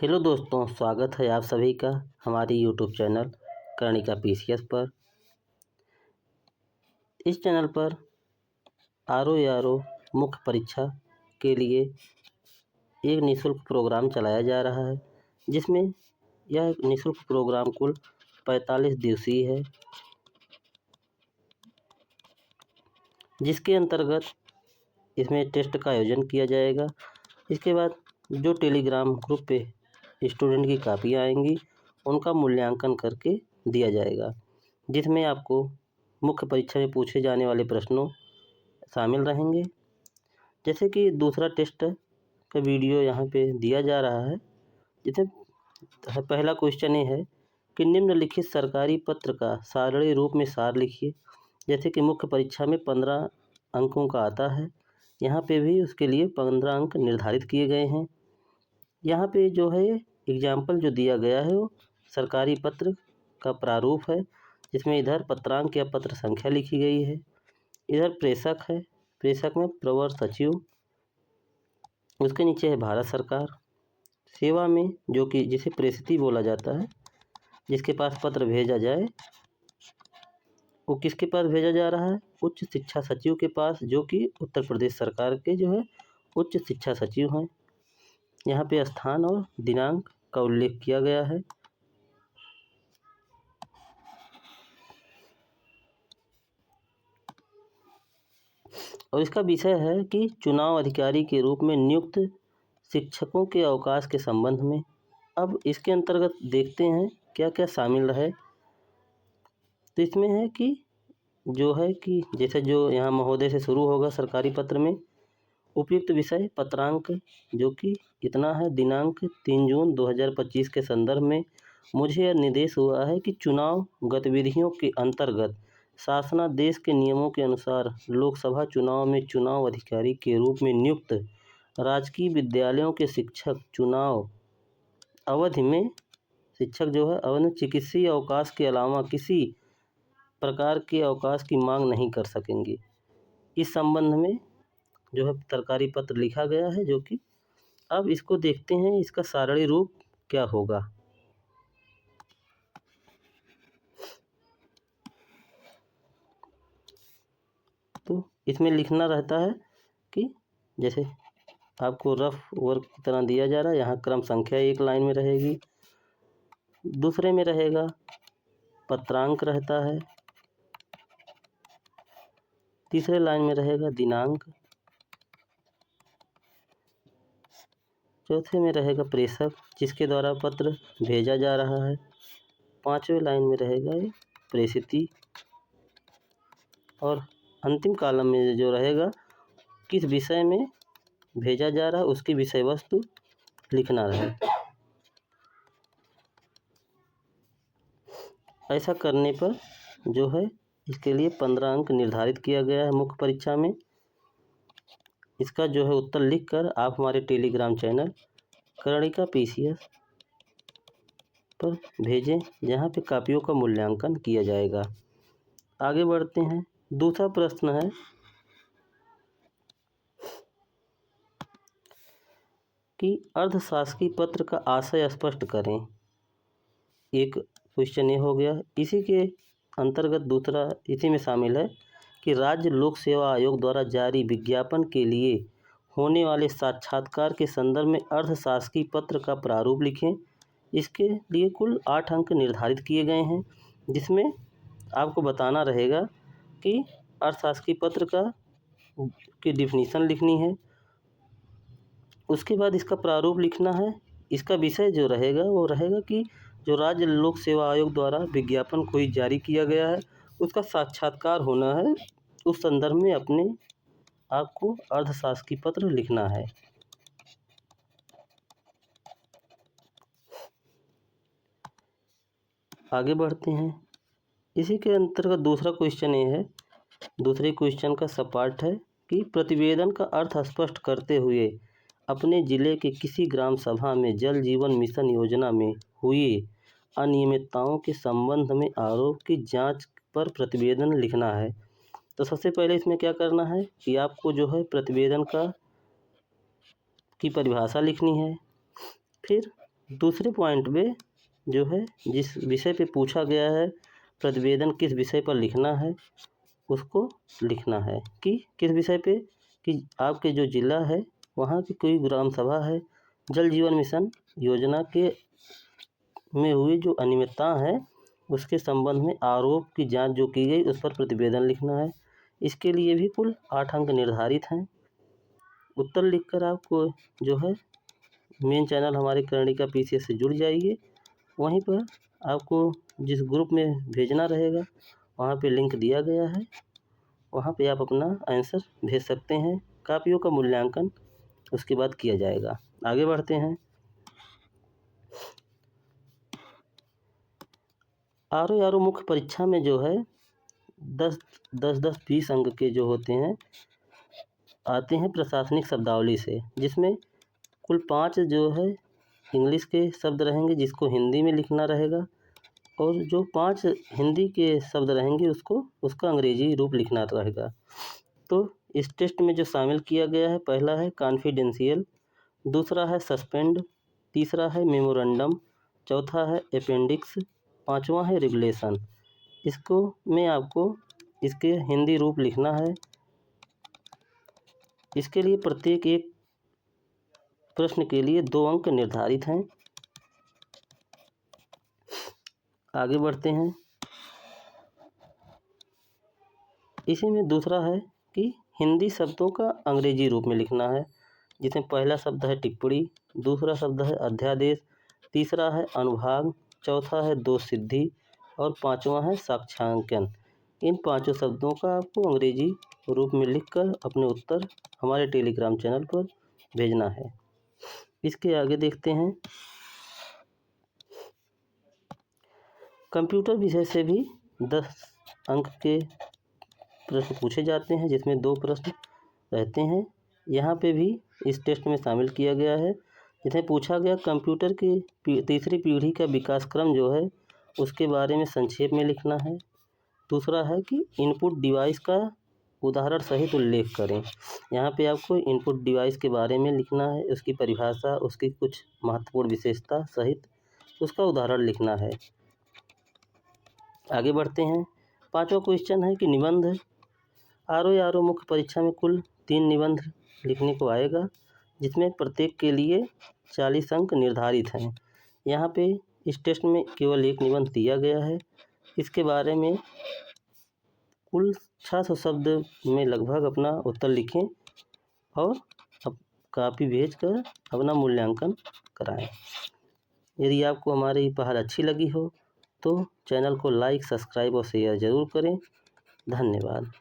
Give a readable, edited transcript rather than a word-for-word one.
Hello दोस्तों, स्वागत है आप सभी का हमारी यूट्यूब चैनल कर्णिका पीसीएस पर। इस चैनल पर आरओ मुख्य परीक्षा के लिए एक निःशुल्क प्रोग्राम चलाया जा रहा है, जिसमें यह निःशुल्क प्रोग्राम कुल 45 दिवसीय है, जिसके अंतर्गत इसमें टेस्ट का आयोजन किया जाएगा। इसके बाद जो टेलीग्राम ग्रुप पे स्टूडेंट की कापियाँ आएंगी, उनका मूल्यांकन करके दिया जाएगा, जिसमें आपको मुख्य परीक्षा में पूछे जाने वाले प्रश्नों शामिल रहेंगे। जैसे कि दूसरा टेस्ट का वीडियो यहाँ पे दिया जा रहा है, जिसमें पहला क्वेश्चन ये है कि निम्नलिखित सरकारी पत्र का सारणी रूप में सार लिखिए। जैसे कि मुख्य परीक्षा में 15 अंकों का आता है, यहाँ पे भी उसके लिए 15 अंक निर्धारित किए गए हैं। यहाँ पे जो है एग्जाम्पल जो दिया गया है वो सरकारी पत्र का प्रारूप है, जिसमें इधर पत्रांक या पत्र संख्या लिखी गई है। इधर प्रेषक है, प्रेषक में प्रवर सचिव, उसके नीचे है भारत सरकार। सेवा में जो कि जिसे प्रेषिती बोला जाता है, जिसके पास पत्र भेजा जाए, वो किसके पास भेजा जा रहा है? उच्च शिक्षा सचिव के पास, जो कि उत्तर प्रदेश सरकार के जो है उच्च शिक्षा सचिव हैं। यहाँ पे स्थान और दिनांक का उल्लेख किया गया है। और इसका विषय है कि चुनाव अधिकारी के रूप में नियुक्त शिक्षकों के अवकाश के संबंध में। अब इसके अंतर्गत देखते हैं क्या क्या शामिल रहे। तो इसमें है कि जो है कि जैसे जो यहाँ महोदय से शुरू होगा सरकारी पत्र में, उपयुक्त विषय पत्रांक जो कि इतना है, दिनांक 3 जून 2025 के संदर्भ में मुझे यह निर्देश हुआ है कि चुनाव गतिविधियों के अंतर्गत शासनादेश के नियमों के अनुसार लोकसभा चुनाव में चुनाव अधिकारी के रूप में नियुक्त राजकीय विद्यालयों के शिक्षक चुनाव अवधि में अवधि में चिकित्सीय अवकाश के अलावा किसी प्रकार के अवकाश की मांग नहीं कर सकेंगे। इस संबंध में जो है सरकारी पत्र लिखा गया है, जो कि अब इसको देखते हैं इसका सारणी रूप क्या होगा। तो इसमें लिखना रहता है कि जैसे आपको रफ वर्क की तरह दिया जा रहा है। यहाँ क्रम संख्या एक लाइन में रहेगी, दूसरे में रहेगा पत्रांक रहता है, तीसरे लाइन में रहेगा दिनांक, चौथे में रहेगा प्रेषक जिसके द्वारा पत्र भेजा जा रहा है, पांचवें लाइन में रहेगा ये प्रेषिती, और अंतिम कॉलम में जो रहेगा किस विषय में भेजा जा रहा है उसकी विषय वस्तु लिखना रहे। ऐसा करने पर जो है इसके लिए 15 अंक निर्धारित किया गया है मुख्य परीक्षा में। इसका जो है उत्तर लिखकर आप हमारे टेलीग्राम चैनल कर्णिका पीसीएस पर भेजें, जहां पे कापियों का मूल्यांकन किया जाएगा। आगे बढ़ते हैं। दूसरा प्रश्न है कि अर्धशासकीय पत्र का आशय स्पष्ट करें। एक क्वेश्चन ये हो गया। इसी के अंतर्गत दूसरा इसी में शामिल है कि राज्य लोक सेवा आयोग द्वारा जारी विज्ञापन के लिए होने वाले साक्षात्कार के संदर्भ में अर्धशासकीय पत्र का प्रारूप लिखें। इसके लिए कुल 8 अंक निर्धारित किए गए हैं, जिसमें आपको बताना रहेगा कि अर्थशास्त्रीय पत्र की डिफिनीशन लिखनी है, उसके बाद इसका प्रारूप लिखना है। इसका विषय जो रहेगा वो रहेगा कि जो राज्य लोक सेवा आयोग द्वारा विज्ञापन कोई जारी किया गया है उसका साक्षात्कार होना है, उस संदर्भ में अपने आपको अर्थशास्त्रीय पत्र लिखना है। आगे बढ़ते हैं। इसी के अंतर्गत दूसरा क्वेश्चन ये है, दूसरे क्वेश्चन का सपाट है कि प्रतिवेदन का अर्थ स्पष्ट करते हुए अपने जिले के किसी ग्राम सभा में जल जीवन मिशन योजना में हुई अनियमितताओं के संबंध में आरोप की जांच पर प्रतिवेदन लिखना है। तो सबसे पहले इसमें क्या करना है कि आपको जो है प्रतिवेदन की परिभाषा लिखनी है। फिर दूसरे पॉइंट पे जो है जिस विषय पे पूछा गया है प्रतिवेदन किस विषय पर लिखना है उसको लिखना है कि किस विषय पे कि आपके जो ज़िला है वहाँ की कोई ग्राम सभा है, जल जीवन मिशन योजना के में हुई जो अनियमितता है उसके संबंध में आरोप की जांच जो की गई उस पर प्रतिवेदन लिखना है। इसके लिए भी कुल 8 अंक निर्धारित हैं। उत्तर लिखकर आपको जो है मेन चैनल हमारे कर्णिका PCS से जुड़ जाइए। वहीं पर आपको जिस ग्रुप में भेजना रहेगा वहाँ पे लिंक दिया गया है, वहाँ पे आप अपना आंसर भेज सकते हैं। कापियों का मूल्यांकन उसके बाद किया जाएगा। आगे बढ़ते हैं। आर मुख्य परीक्षा में जो है 10-20 अंक के जो होते हैं आते हैं प्रशासनिक शब्दावली से, जिसमें कुल 5 जो है इंग्लिश के शब्द रहेंगे जिसको हिंदी में लिखना रहेगा, और जो 5 हिंदी के शब्द रहेंगे उसका अंग्रेजी रूप लिखना रहेगा। तो इस टेस्ट में जो शामिल किया गया है, पहला है कॉन्फिडेंशियल, दूसरा है सस्पेंड, तीसरा है मेमोरेंडम, चौथा है अपेंडिक्स, पांचवा है रेगुलेशन। इसको में आपको इसके हिंदी रूप लिखना है। इसके लिए प्रत्येक एक प्रश्न के लिए 2 अंक निर्धारित हैं। आगे बढ़ते हैं। इसी में दूसरा है कि हिंदी शब्दों का अंग्रेजी रूप में लिखना है, जिसमें पहला शब्द है टिप्पणी, दूसरा शब्द है अध्यादेश, तीसरा है अनुभाग, चौथा है दोष सिद्धि और पांचवा है साक्ष्यांकन। इन 5 शब्दों का आपको अंग्रेजी रूप में लिखकर अपने उत्तर हमारे टेलीग्राम चैनल पर भेजना है। इसके आगे देखते हैं। कंप्यूटर विषय से भी 10 अंक के प्रश्न पूछे जाते हैं, जिसमें 2 प्रश्न रहते हैं। यहाँ पे भी इस टेस्ट में शामिल किया गया है, जिसमें पूछा गया कंप्यूटर की तीसरी पीढ़ी का विकास क्रम जो है उसके बारे में संक्षेप में लिखना है। दूसरा है कि इनपुट डिवाइस का उदाहरण सहित उल्लेख करें। यहाँ पे आपको इनपुट डिवाइस के बारे में लिखना है, उसकी परिभाषा, उसकी कुछ महत्वपूर्ण विशेषता सहित उसका उदाहरण लिखना है। आगे बढ़ते हैं। 5वां क्वेश्चन है कि निबंध। आर मुख्य परीक्षा में कुल 3 निबंध लिखने को आएगा, जिसमें प्रत्येक के लिए 40 अंक निर्धारित हैं। यहाँ पे इस टेस्ट में केवल 1 निबंध दिया गया है। इसके बारे में कुल 600 शब्द में लगभग अपना उत्तर लिखें और अब कापी भेजकर अपना मूल्यांकन कराएं। यदि आपको हमारी पहल अच्छी लगी हो तो चैनल को लाइक, सब्सक्राइब और शेयर ज़रूर करें। धन्यवाद।